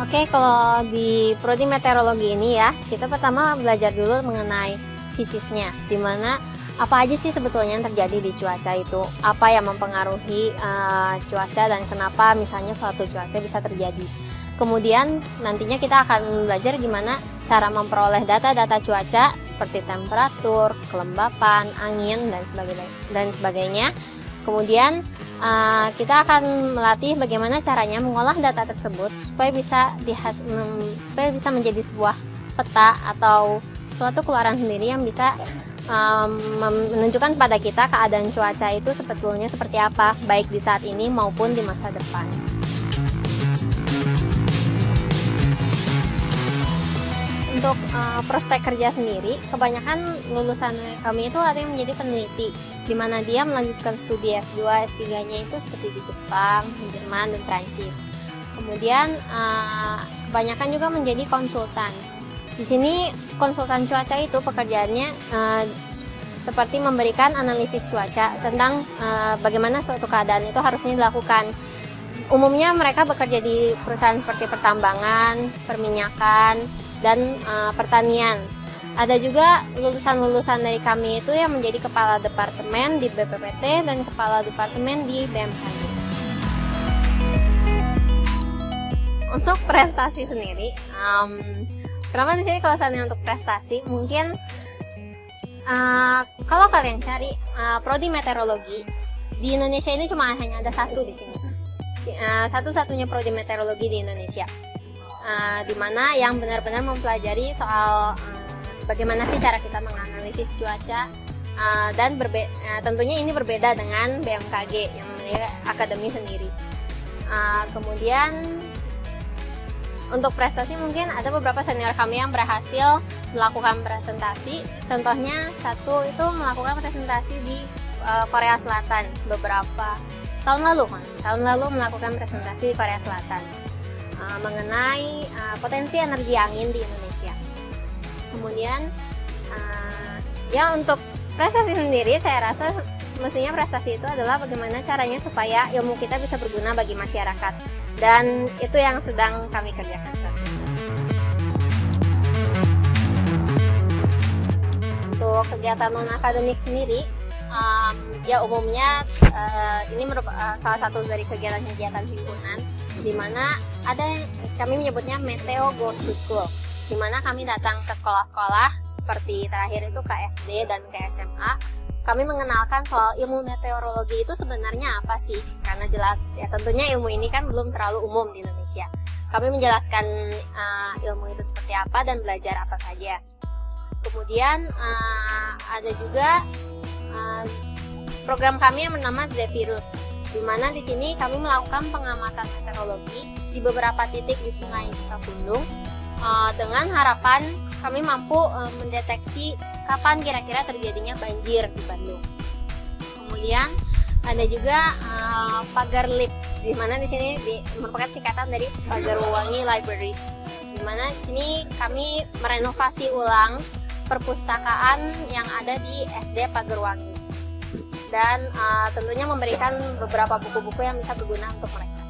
Oke, kalau di prodi meteorologi ini ya, kita pertama belajar dulu mengenai fisiknya, dimana apa aja sih sebetulnya yang terjadi di cuaca itu, apa yang mempengaruhi cuaca dan kenapa misalnya suatu cuaca bisa terjadi. Kemudian nantinya kita akan belajar gimana cara memperoleh data-data cuaca seperti temperatur, kelembapan, angin, dan sebagainya. Kemudian kita akan melatih bagaimana caranya mengolah data tersebut supaya bisa menjadi sebuah peta atau suatu keluaran sendiri yang bisa menunjukkan pada kita keadaan cuaca itu sebetulnya seperti apa, baik di saat ini maupun di masa depan. Untuk prospek kerja sendiri, kebanyakan lulusan kami itu ada yang menjadi peneliti, di mana dia melanjutkan studi S2, S3-nya itu seperti di Jepang, di Jerman, dan Prancis. Kemudian kebanyakan juga menjadi konsultan. Di sini konsultan cuaca itu pekerjaannya seperti memberikan analisis cuaca tentang bagaimana suatu keadaan itu harusnya dilakukan. Umumnya mereka bekerja di perusahaan seperti pertambangan, perminyakan, dan pertanian. Ada juga lulusan-lulusan dari kami itu yang menjadi kepala departemen di BPPT dan kepala departemen di BMKG. Untuk prestasi sendiri, pertama di sini kalau misalnya untuk prestasi, mungkin kalau kalian cari prodi meteorologi di Indonesia ini cuma hanya ada satu di sini, satu-satunya prodi meteorologi di Indonesia. Di mana yang benar-benar mempelajari soal bagaimana sih cara kita menganalisis cuaca, dan tentunya ini berbeda dengan BMKG yang memiliki akademi sendiri. Kemudian untuk prestasi mungkin ada beberapa senior kami yang berhasil melakukan presentasi. Contohnya satu itu melakukan presentasi di Korea Selatan beberapa tahun lalu melakukan presentasi di Korea Selatan mengenai potensi energi angin di Indonesia. Kemudian ya untuk prestasi sendiri, saya rasa semestinya prestasi itu adalah bagaimana caranya supaya ilmu kita bisa berguna bagi masyarakat, dan itu yang sedang kami kerjakan saat ini. Untuk kegiatan non-akademik sendiri, ya umumnya ini merupakan salah satu dari kegiatan-kegiatan himpunan, di mana kami menyebutnya Meteo Goes to School, di mana kami datang ke sekolah-sekolah seperti terakhir itu ke SD dan ke SMA. Kami mengenalkan soal ilmu meteorologi itu sebenarnya apa sih, karena jelas ya tentunya ilmu ini kan belum terlalu umum di Indonesia. Kami menjelaskan ilmu itu seperti apa dan belajar apa saja. Kemudian ada juga program kami yang bernama Zephyrus, di mana di sini kami melakukan pengamatan meteorologi di beberapa titik di Sungai Cikapundung, dengan harapan kami mampu mendeteksi kapan kira-kira terjadinya banjir di Bandung. Kemudian ada juga Pagar Lip, di mana di sini merupakan singkatan dari Pagarwangi Library, di mana di sini kami merenovasi ulang perpustakaan yang ada di SD Pagarwangi, dan tentunya memberikan beberapa buku-buku yang bisa berguna untuk mereka.